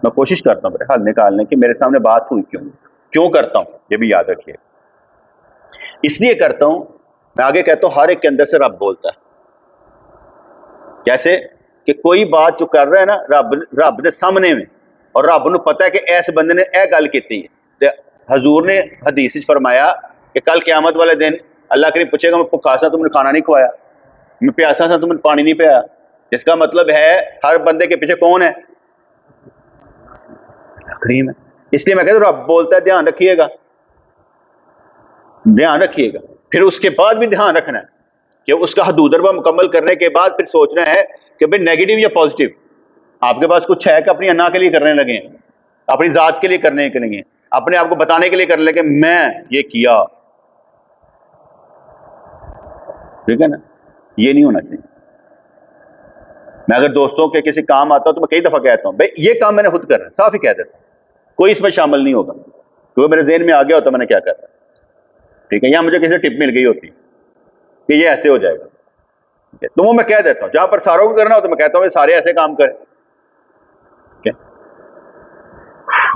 मैं कोशिश करता हूँ हल निकालने की, मेरे सामने बात हुई क्यों करता हूँ ये भी याद रखिए। इसलिए करता हूँ, मैं आगे कहता हूँ, हर एक के अंदर से रब बोलता है। कैसे कि कोई बात जो कर रहा है ना रब ने सामने में, और रब को पता है कि ऐसे बंदे ने यह गल की। हजूर ने हदीस फरमाया कि कल क़यामत वाले दिन अल्लाह करीम पूछेगा, मैं भुखा सा तुमने खाना नहीं खवाया, मैं प्यासा सा तुमने पानी नहीं पिया। इसका मतलब है हर बंदे के पीछे कौन है? करीम है। इसलिए मैं कहता हूं रब बोलता है, ध्यान रखिएगा, ध्यान रखिएगा। फिर उसके बाद भी ध्यान रखना है कि उसका हदूदरबा मुकम्मल करने के बाद फिर सोचना है कि भाई नेगेटिव या पॉजिटिव आपके पास कुछ है कि अपनी अन्ना के लिए करने लगे हैं, अपनी जात के लिए करने के लिए, अपने आप को बताने के लिए करने लगे मैं ये किया। ठीक है ना, ये नहीं होना चाहिए। मैं अगर दोस्तों के किसी काम आता हूं तो मैं कई दफा कहता हूं भाई ये काम मैंने खुद करना है, साफ ही कह देता हूं, कोई इसमें शामिल नहीं होगा, क्योंकि मेरे ज़हन में आ गया होता मैंने क्या करना। ठीक है, या मुझे किसी टिप मिल गई होती कि ये ऐसे हो जाएगा, तो वो मैं कह देता हूं। जहां पर सारों को करना हो तो मैं कहता हूं सारे ऐसे काम करें,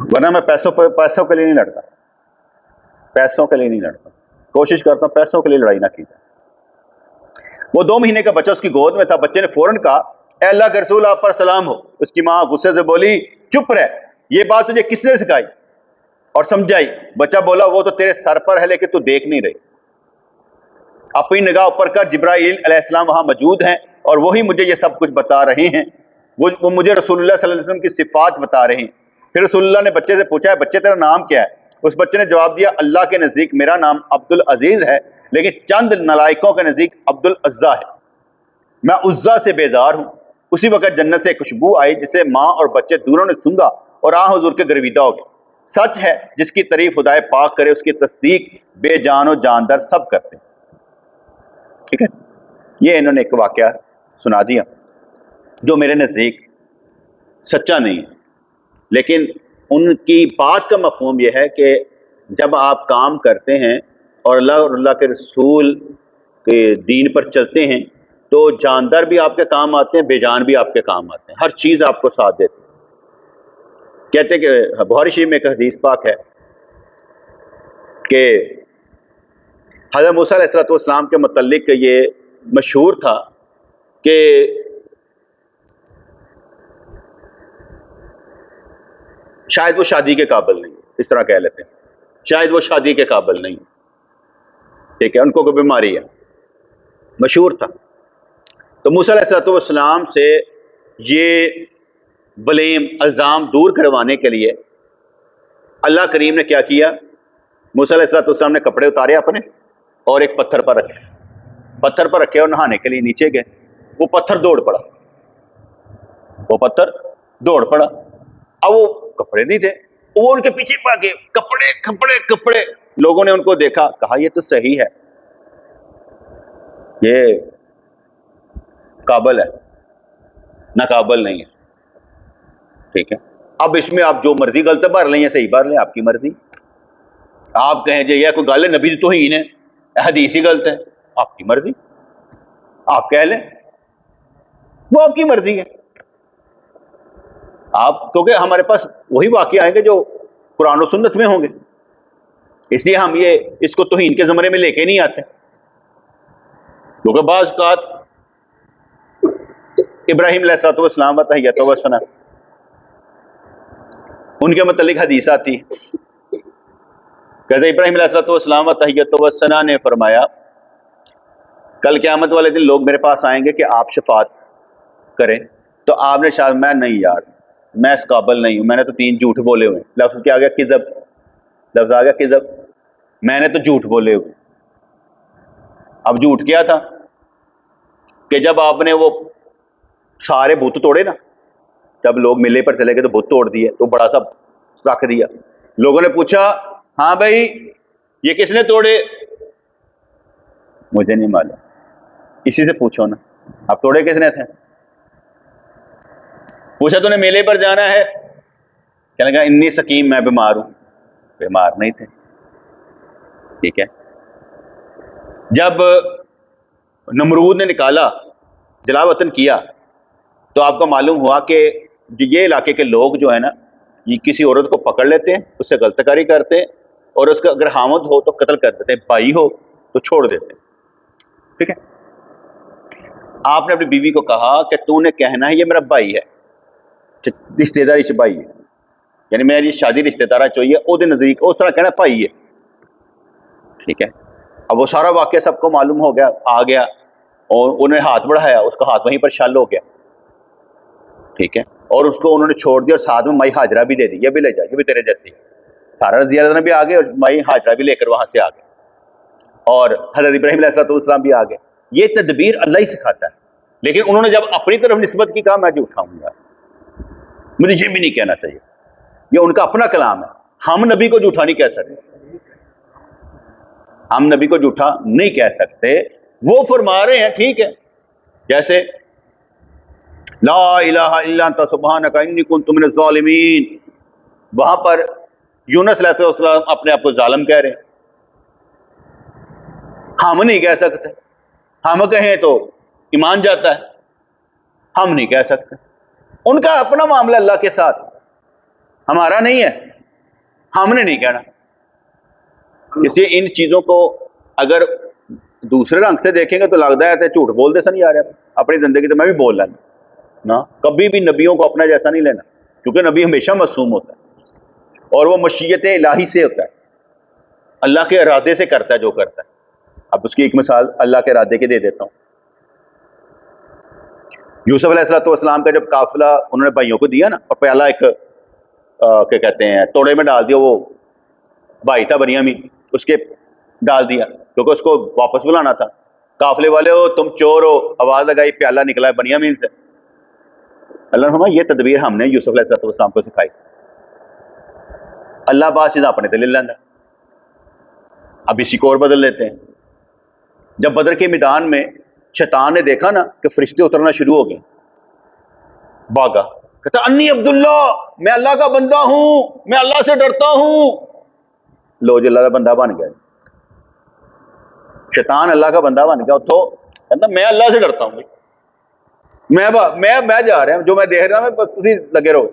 वरना मैं पैसों के लिए नहीं लड़ता, पैसों के लिए नहीं लड़ता। कोशिश करता हूं पैसों के लिए लड़ाई ना की जाए। वो 2 महीने का बच्चा उसकी गोद में था, बच्चे ने फौरन कहा ए अल्लाह के रसूल आप पर सलाम हो। उसकी मां गुस्से से बोली चुप रह, ये बात तुझे किसने सिखाई और समझाई? बच्चा बोला वो तो तेरे सर पर है लेकिन तू देख नहीं रही। अपनी निगाह ऊपर कर, जिब्राइल अलैहिस्सलाम वहां मौजूद हैं और वही मुझे ये सब कुछ बता रहे हैं, वो मुझे रसूलुल्लाह सल्लल्लाहु अलैहि वसल्लम की सिफात बता रहे हैं। फिर रसूलुल्लाह ने बच्चे से पूछा है बच्चे तेरा नाम क्या है? उस बच्चे ने जवाब दिया अल्लाह के नज़दीक मेरा नाम अब्दुल अजीज है, लेकिन चंद नलायकों के नज़दीक अब्दुल अज्जा है। मैं उज्जा से बेजार हूँ। उसी वक्त जन्नत से खुशबू आई जिसे माँ और बच्चे दोनों ने सूंघा और आ हुजूर के गर्विदा हो गए। सच है जिसकी तारीफ खुदाए पाक करे, उसकी तस्दीक बेजान और जानदार सब करते हैं। ठीक है, ये इन्होंने एक वाकया सुना दिया जो मेरे नज़दीक सच्चा नहीं है, लेकिन उनकी बात का मफहूम यह है कि जब आप काम करते हैं और अल्लाह के रसूल के दीन पर चलते हैं तो जानदार भी आपके काम आते हैं, बेजान भी आपके काम आते हैं, हर चीज़ आपको साथ देती है। कहते हैं कि बुखारी शरीफ में एक हदीस पाक है कि हज़रत मूसा अलैहिस्सलाम के मुतल्लिक ये मशहूर था कि शायद वो शादी के काबिल नहीं, इस तरह कह लेते हैं, शायद वो शादी के काबिल नहीं। ठीक है, उनको कोई बीमारी है, मशहूर था। तो मूसा अलैहिस्सलाम से ये ब्लेम इल्ज़ाम दूर करवाने के लिए अल्लाह करीम ने क्या किया, मूसा अलैहिस्सलाम ने कपड़े उतारे अपने और एक पत्थर पर रखे और नहाने के लिए नीचे गए। वो पत्थर दौड़ पड़ा, अब वो कपड़े नहीं थे, वो उनके पीछे भागे, कपड़े। लोगों ने उनको देखा, कहा ये तो सही है, ये काबिल है, नाकाबिल नहीं है। ठीक है, अब इसमें आप जो मर्जी गलत भर लें या सही भर लें, आपकी मर्जी। आप कहें जो यह कोई गल है नबी तो ही ने हदीस ही गलत है, आपकी मर्जी, आप कह लें, वो आपकी मर्जी है। आप क्योंकि हमारे पास वही वाक़या आएंगे जो कुरान और सुन्नत में होंगे, इसलिए हम ये इसको तौहीन के ज़मरे में लेके नहीं आते। क्योंकि बाज़ औक़ात इब्राहीम अलैहिस्सलाम व तहियतुहु वस्सलाम उनके मुतल्लिक हदीस आती, कहते इब्राहीम अलैहिस्सलाम व तहियतुहु वस्सलाम ने फरमाया कल क़यामत वाले दिन लोग मेरे पास आएंगे कि आप शफात करें, तो आपने शायद मैं नहीं यार, मैं इस काबिल नहीं हूँ, मैंने तो 3 झूठ बोले हुए। लफ्ज़ क्या आ गया? किज़ब, लफ्ज़ आ गया किज़ब, मैंने तो झूठ बोले हुए। अब झूठ क्या था कि जब आपने वो सारे बुत तोड़े ना, जब लोग मेले पर चले गए तो बुत तोड़ दिए, तो बड़ा सा रख दिया। लोगों ने पूछा हाँ भाई ये किसने तोड़े? मुझे नहीं मालूम, इसी से पूछो ना, आप तोड़े किसने थे? पूछा तूने मेले पर जाना है? कहने लगा इन्नी सकीम, मैं बीमार हूं। बीमार नहीं थे। ठीक है, जब नमरूद ने निकाला, जलावतन किया, तो आपको मालूम हुआ कि ये इलाके के लोग जो है ना, ये किसी औरत को पकड़ लेते हैं, उससे गलतकारी करते हैं, और उसका अगर हामद हो तो कत्ल कर देते हैं, भाई हो तो छोड़ देते हैं। ठीक है, आपने अपनी बीवी को कहा कि तूने कहना है ये मेरा भाई है, रिश्तेदारी च भाई है, यानी मेरी शादी रिश्तेदारा चाहिए ओदे नजदीक उस तरह कहना भाई है। ठीक है, अब वो सारा वाक्य सबको मालूम हो गया, आ गया, और उन्हें हाथ बढ़ाया, उसका हाथ वहीं पर शल हो गया। ठीक है, और उसको उन्होंने छोड़ दिया, और साथ में माई हाजरा भी दे दी, ये भी ले जा, ये भी तेरे जैसी। सारा रज़ी अल्लाह अन्हु भी आ गए और माई हाजरा भी लेकर वहां से आ गए, और हज़रत इब्राहीम अलैहिस्सलाम भी आ गए। ये तदबीर अल्लाह ही सिखाता है, लेकिन उन्होंने जब अपनी तरफ निस्बत की, कहा मैं झूठा हूं यार, मुझे ये भी नहीं कहना चाहिए, ये उनका अपना कलाम है। हम नबी को झूठा नहीं कह सकते, हम नबी को झूठा नहीं कह सकते। वो फरमा रहे हैं, ठीक है, जैसे ला इलाहा इल्ला अंता सुब्हानका इन्नी कुन्तु मिनज़ ज़ालिमीन, वहां पर यूनुस अलैहिस्सलाम अपने आप को जालिम कह रहे हैं, हम नहीं कह सकते। हम कहें तो ईमान जाता है, हम नहीं कह सकते। उनका अपना मामला अल्लाह के साथ, हमारा नहीं है, हमने नहीं कहना। इसलिए इन चीजों को अगर दूसरे रंग से देखेंगे तो लगता है झूठ बोलते सा नहीं आ रहा। अपनी जिंदगी तो मैं भी बोल लेना ना, कभी भी नबियों को अपना जैसा नहीं लेना, क्योंकि नबी हमेशा मासूम होता है और वो मशीयत इलाही से होता है, अल्लाह के इरादे से करता है जो करता है। अब उसकी एक मिसाल अल्लाह के इरादे की दे देता हूँ। यूसुफ अलैहिस्सलाम का जब काफिला उन्होंने भाइयों को दिया ना, और प्याला एक क्या कहते हैं तोड़े में डाल दिया, वो भाई था बनियामीन, उसके डाल दिया क्योंकि उसको वापस बुलाना था। काफिले वाले हो तुम चोर हो, आवाज लगाई, प्याला निकला है बनियामीन से। अल्लाह ने ये तदबीर हमने यूसुफ अलैहिस्सलाम को सिखाई। अल्लाह बात सीधा अपने दिल लेंदा। अब इसी को और बदल लेते हैं। जब बदर के मैदान में शैतान ने देखा ना कि फरिश्ते उतरना शुरू हो गए, भागा, कहता अन्नी अब्दुल्ला, मैं अल्लाह का बंदा हूं, मैं अल्लाह से डरता हूं। लो जी अल्लाह का बंदा बन गया, शैतान अल्लाह का बंदा बन गया। तो कहता मैं अल्लाह से डरता हूं, मैं जा रहा हूं, जो मैं देख रहा हूं तुसी लगे रहो।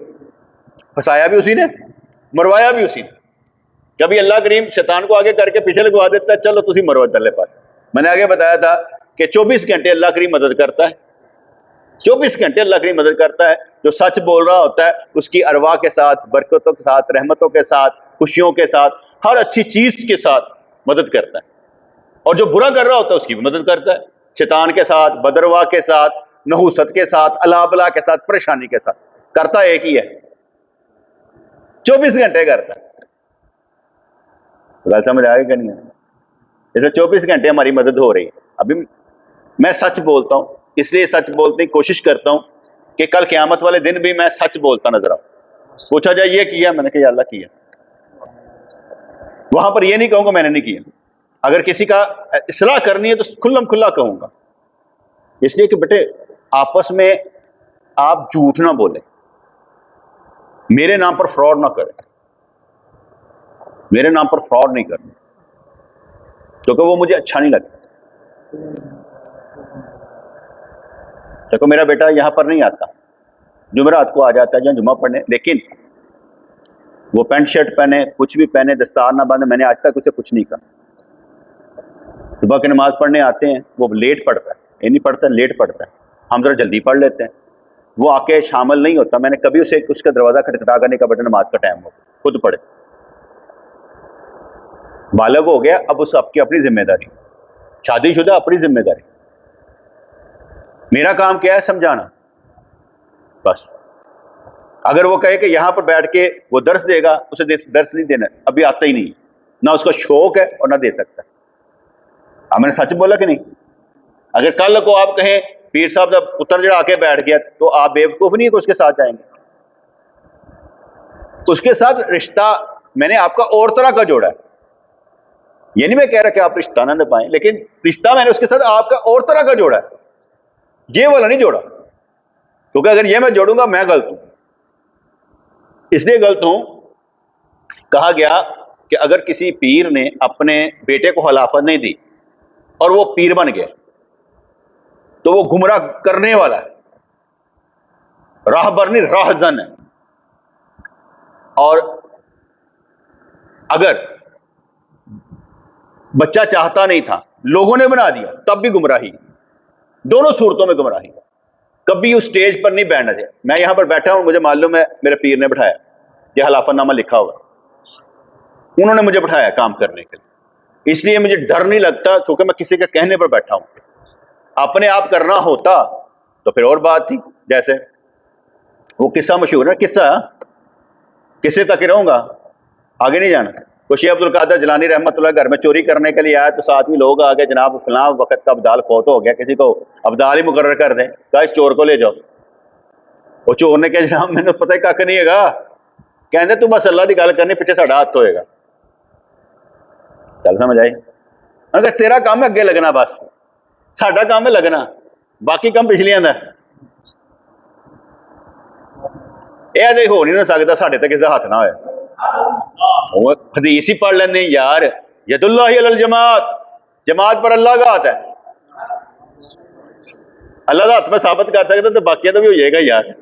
फंसाया भी उसी ने, मरवाया भी उसी ने। कभी अल्लाह करीम शैतान को आगे करके पीछे लगवा देता है, चलो तुसी मरवा चले पास। मैंने आगे बताया था कि 24 घंटे अल्लाह करीम मदद करता है, 24 घंटे अल्लाह करीम मदद करता है। जो सच बोल रहा होता है उसकी अरवा के साथ, बरकतों के साथ, रहमतों के साथ, खुशियों के साथ, हर अच्छी चीज के साथ मदद करता है। और जो बुरा कर रहा होता है उसकी भी मदद करता है, शैतान के साथ, बदरवा के साथ, नहुसत के साथ, अलाबला के साथ, परेशानी के साथ। करता एक ही है, 24 घंटे करता है। गल समझ आएगी नहीं है? जैसे 24 घंटे हमारी मदद हो रही है। अभी मैं सच बोलता हूं, इसलिए सच बोलने की कोशिश करता हूं कि कल क़यामत वाले दिन भी मैं सच बोलता नजर आऊं। पूछा जाए ये किया, मैंने कहा अल्लाह किया। वहां पर ये नहीं कहूंगा मैंने नहीं किया। अगर किसी का इस्लाह करनी है तो खुल्लम खुल्ला कहूंगा, इसलिए कि बेटे आपस में आप झूठ ना बोले, मेरे नाम पर फ्रॉड ना करें, मेरे नाम पर फ्रॉड नहीं करना, क्योंकि वो मुझे अच्छा नहीं लगता। देखो मेरा बेटा यहां पर नहीं आता, जुमेरात को आ जाता है या जुमा पढ़ने, लेकिन वो पैंट शर्ट पहने, कुछ भी पहने, दस्तार ना बांधे, मैंने आज तक उसे कुछ नहीं कहा। सुबह की नमाज पढ़ने आते हैं, वो लेट पढ़ता है, ये नहीं पढ़ता, लेट पढ़ता है, हम जरा जल्दी पढ़ लेते हैं। वो आके शामिल नहीं होता, मैंने कभी उसे उसका दरवाजा खटखटा करने का बटन, नमाज का टाइम हो, खुद पढ़े। बालग हो गया, अब उस आपकी अपनी जिम्मेदारी, शादीशुदा अपनी जिम्मेदारी। मेरा काम क्या है? समझाना बस। अगर वो कहे कि यहां पर बैठ के वो दर्स देगा, उसे दर्स नहीं देना, अभी आता ही नहीं, ना उसका शौक है और ना दे सकता। अब मैंने सच बोला कि नहीं? अगर कल को आप कहें पीर साहब जब पुत्र जरा आके बैठ गया, तो आप बेवकूफ नहीं है कि उसके साथ जाएंगे। उसके साथ रिश्ता मैंने आपका और तरह का जोड़ा है। ये नहीं मैं कह रहा कि आप रिश्ता ना निभाएं, लेकिन रिश्ता मैंने उसके साथ आपका और तरह का जोड़ा है, ये वाला नहीं जोड़ा। क्योंकि अगर ये मैं जोड़ूंगा मैं गलत हूं। इसलिए गलत हूं, कहा गया कि अगर किसी पीर ने अपने बेटे को खिलाफत नहीं दी और वो पीर बन गया, तो वो गुमराह करने वाला है, राहबर नहीं राहजन है। और अगर बच्चा चाहता नहीं था, लोगों ने बना दिया, तब भी गुमराही। दोनों सूरतों में गुमराही। कभी उस स्टेज पर नहीं बैठना चाहिए। मैं यहां पर बैठा हूं, मुझे मालूम है मेरे पीर ने बिठाया, यह हलाफतनामा लिखा हुआ, उन्होंने मुझे बिठाया काम करने के लिए, इसलिए मुझे डर नहीं लगता, क्योंकि मैं किसी के कहने पर बैठा हूं। अपने आप करना होता तो फिर और बात थी। जैसे वो किस्सा मशहूर है, किस्से तक रहूंगा, आगे नहीं जाना। तो शेख अब्दुल कादिर जिलानी रहमतुल्लाह घर में चोरी करने के लिए आया, तो साथ में लोग आ गए, जनाब फलां वक्त का अब्दाल फौत हो गया, किसी को अब्दाल ही मुकर्रर कर दें, कहा इस चोर को ले जाओ। वो चोर ने कहा जनाब मैंने पता ही कख नहीं है, कहते तू बस अल्लाह की गल करनी, पीछे साडा हाथ होएगा। गल समझ आई? अगर तेरा काम है अगे लगना, बस साडा काम है लगना, बाकी काम पिछलियां दा यह हो नहीं सकता साडे ते किसी दा हाथ ना होए। हदीस ही पढ़ लेने यार, यदुल्लाहि अलल जमात, जमात पर अल्लाह का हाथ है। अल्लाह का हाथ में साबित कर सकता तो बाकी तो भी हो जाएगा यार।